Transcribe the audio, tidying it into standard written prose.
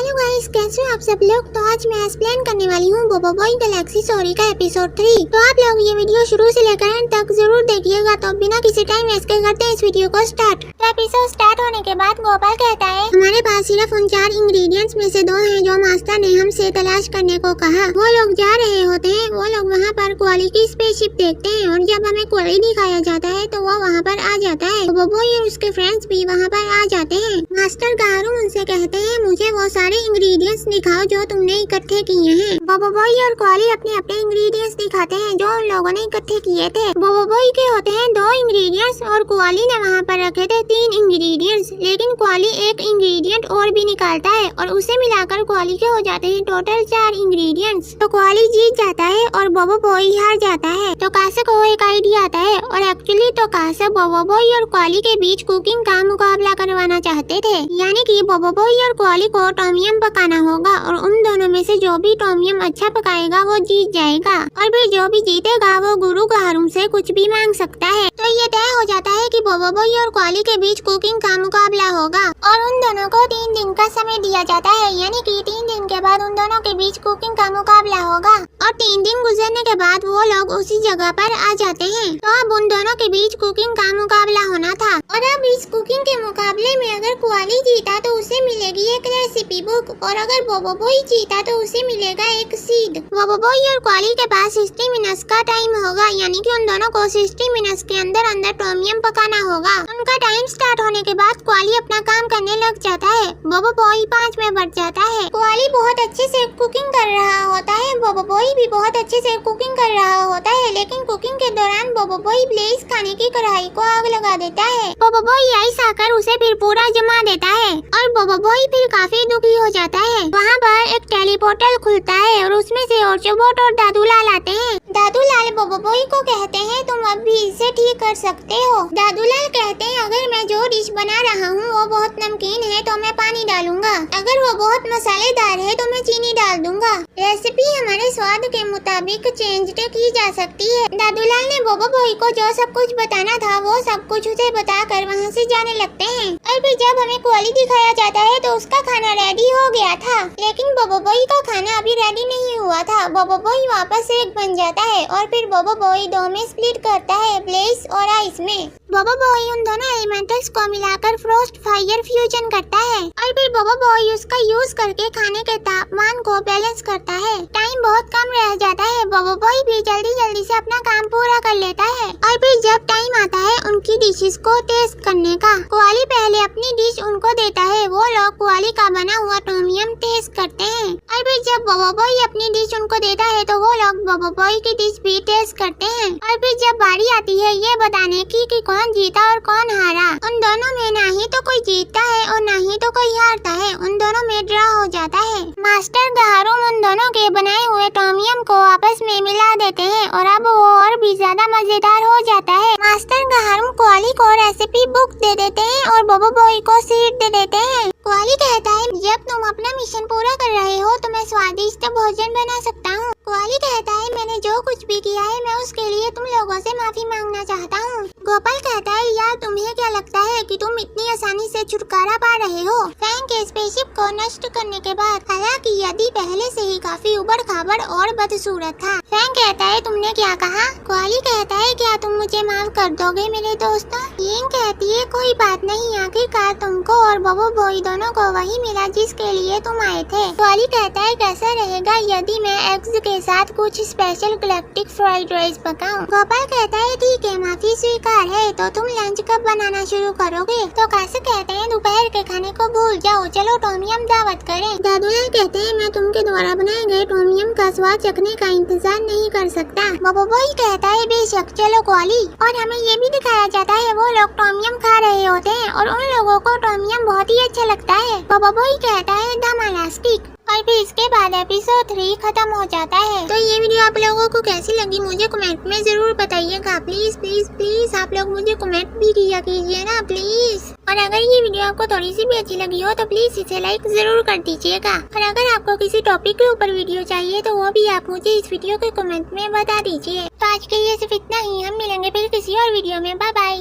Hello guys, कैसे हो आप सब लोग। तो आज मैं एक्सप्लेन करने वाली हूँ बोबो बॉय गैलेक्सी स्टोरी का एपिसोड 3। तो आप लोग ये वीडियो शुरू से लेकर एंड तक जरूर देखिएगा। तो बिना किसी टाइम वेस्ट के करते हैं इस वीडियो को स्टार्ट। तो एपिसोड स्टार्ट होने के बाद गोपाल कहता है, हमारे पास सिर्फ उन 4 इंग्रेडिएंट्स में से 2 हैं जो मास्टर ने हमसे तलाश करने को कहा। वो लोग जा रहे होते हैं। वो लोग वहाँ पर क्वाली की स्पेसशिप देखते हैं और जब हमें क्वाली दिखाया जाता है तो वो वहाँ पर आ जाता है। बोबो बॉय और उसके फ्रेंड्स भी वहाँ पर आ जाते हैं। मास्टर गारू उनसे कहते हैं, मुझे वो सारे इंग्रेडिएंट्स दिखाओ जो तुमने इकट्ठे किए हैं। बोबो बॉय और क्वाली अपने अपने इंग्रेडिएंट्स दिखाते हैं जो उन लोगों ने इकट्ठे किए थे। बोबो बॉय के होते हैं 2 इंग्रेडिएंट्स और क्वाली ने वहाँ पर रखे थे 3 इंग्रेडिएंट्स। लेकिन क्वाली एक इंग्रेडिएंट और भी निकालता है और उसे मिलाकर क्वाली के हो जाते हैं टोटल 4 इंग्रेडिएंट्स। तो क्वाली जीत जाता है और बोबो बॉय हार जाता है। तो कासे को एक आइडिया आता है और एक्चुअली तो कासे बोबो बॉय और क्वाली के बीच कुकिंग का मुकाबला करवाना चाहते थे, यानी कि बोबो बॉय और क्वाली को टॉमियम पकाना होगा और उन दोनों में से जो भी टॉमियम अच्छा पकाएगा वो जीत जाएगा और फिर जो भी जीतेगा वो गुरु गारू से कुछ भी मांग सकता है। तो ये तय हो जाता है कि बोबो बॉय और क्वाली के बीच कुकिंग का मुकाबला होगा और उन दोनों को 3 दिन का समय दिया जाता है, यानी कि 3 दिन के बाद उन दोनों के बीच कुकिंग का मुकाबला होगा और 3 दिन गुजरने के बाद वो लोग उसी जगह पर आ जाते हैं। तो अब उन दोनों के बीच कुकिंग का मुकाबला होना था और अब इस कुकिंग के मुकाबले में अगर क्वाली जीता तो उसे मिलेगी एक रेसिपी बुक और अगर बोबो बॉय जीता तो उसे मिलेगा एक सीड। बोबो बॉय और क्वाली के पास 60 मिनट्स का टाइम होगा, यानी कि उन दोनों को 60 मिनट्स के अंदर टॉमियम पकाना होगा। उनका टाइम स्टार्ट होने के बाद क्वाली अपना काम करने लग जाता है। बोबो बॉय 5 में बढ़ जाता है। क्वाली बहुत अच्छे से कुकिंग कर रहा होता है। बोबो बॉय भी बहुत अच्छे से कुकिंग कर रहा होता है, लेकिन कुकिंग के दौरान बोबो बॉय ब्लेज खाने की कढ़ाई को आग लगा देता है। बोबो बॉय आइस आकर उसे फिर पूरा जमा देता है और बोबो बॉय फिर काफी दुखी हो जाता है। वहाँ पर एक टेलीपोर्टल खुलता है और उसमें से ओरचोबोट और दादू लाल आते हैं। दादू लाल बोबो बॉय को कहते हैं, तुम अब भी इसे ठीक कर सकते हो। दादू लाल कहते हैं, अगर मैं जो डिश बना रहा हूँ वो बहुत नमकीन है तो मैं पानी डालूंगा, अगर वो बहुत मसालेदार है तो मैं चीनी डाल दूंगा। रेसिपी हमारे स्वाद के मुताबिक चेंज की जा सकती है। दादू लाल ने बोबो बॉय को जो सब कुछ बताना था वो सब कुछ उसे बताकर वहाँ से जाने लगते हैं और फिर जब हमें क्वाली दिखाया जाता है तो उसका खाना रेडी हो गया था, लेकिन बोबो बॉय का खाना अभी रेडी नहीं हुआ था। बोबो बॉय वापस एक बन जाता है और फिर बोबो बॉय 2 में स्प्लिट करता है, ब्लेज और आइस में। बोबो बॉय उन दोनों एलिमेंटल्स को मिलाकर फ्रोस्ट फायर फ्यूजन करता है और फिर बोबो बॉय उसका यूज करके खाने के तापमान को बैलेंस करता है। टाइम बहुत कम रह जाता है। बोबो बॉय भी जल्दी से अपना काम पूरा कर लेता है और फिर जब टाइम आता है उनकी डिशेस को टेस्ट करने का, क्वाली पहले अपनी डिश उनको देता है। वो लोग क्वाली का बना हुआ टॉमियम टेस्ट करते हैं और फिर जब बोबो बॉय अपनी डिश उनको देता है तो वो लोग बोबो बॉय की डिश भी टेस्ट करते हैं और फिर जब बारी आती है ये बताने की कि कौन जीता और कौन हारा, उन दोनों में ना ही तो कोई जीतता है और ना ही तो कोई हारता है, उन दोनों में ड्रॉ हो जाता है। मास्टर गारू उन दोनों के बनाए हुए टॉमियम को आपस में मिला देते हैं और अब वो और भी ज्यादा मजेदार हो जाता है। मास्टर गारू क्वाली को रेसिपी बुक दे देते हैं और बोबो बॉय को सीड दे देते हैं। क्वाली कहता है, जब तुम अपना मिशन पूरा कर रहे हो तो मैं स्वादिष्ट भोजन बना सकता हूँ। क्वाली कहता है, मैंने जो कुछ भी किया है मैं उसके लिए तुम लोगों से माफी मांगना चाहता हूँ। गोपाल कहता है, यार तुम्हें क्या लगता है कि तुम इतनी आसानी से छुटकारा पा रहे हो फैंग के स्पेसशिप को नष्ट करने के बाद, हालांकि यदि पहले से ही काफी उबड़ खाबड़ और बदसूरत था। फैंग कहता है, तुमने क्या कहा? क्वाली कहता है, क्या तुम मुझे माफ कर दोगे मेरे दोस्तों? यिंग कहती है, कोई बात नहीं, आखिरकार तुमको और बोबो बॉय दोनों को वही मिला जिसके लिए तुम आए थे। क्वाली कहता है, कैसा रहेगा यदि मैं एग्स के साथ कुछ स्पेशल गैलेक्टिक फ्राइड राइस पकाऊं? गोपाल कहता है, ठीक है, माफी स्वीकार है। तो तुम लंच कब बनाना शुरू करोगे? तो कासे कहते हैं, दोपहर के खाने को भूल जाओ, चलो टॉमियम दावत करें। दादूलाल कहते हैं, मैं तुमके द्वारा बनाए गए टॉमियम का स्वाद चखने का इंतजार नहीं कर सकता। बोबो बॉय कहता है, बेशक, चलो क्वाली। और हमें ये भी दिखाया जाता है वो लोग टॉमियम खा रहे होते हैं और उन लोगों को टॉमियम बहुत ही अच्छा लगता है। बोबो बॉय कहता है, धमालास्टिक। और फिर इसके बाद एपिसोड 3 खत्म हो जाता है। तो ये वीडियो आप लोगों को कैसी लगी मुझे कमेंट में जरूर बताइएगा। प्लीज प्लीज प्लीज आप लोग मुझे कमेंट भी किया कीजिए ना प्लीज। और अगर ये वीडियो आपको थोड़ी सी भी अच्छी लगी हो तो प्लीज इसे लाइक जरूर कर दीजिएगा। और अगर आपको किसी टॉपिक के ऊपर वीडियो चाहिए तो वो भी आप मुझे इस वीडियो के कमेंट में बता दीजिए। तो आज के लिए सिर्फ इतना ही, हम मिलेंगे फिर किसी और वीडियो में। Bye bye.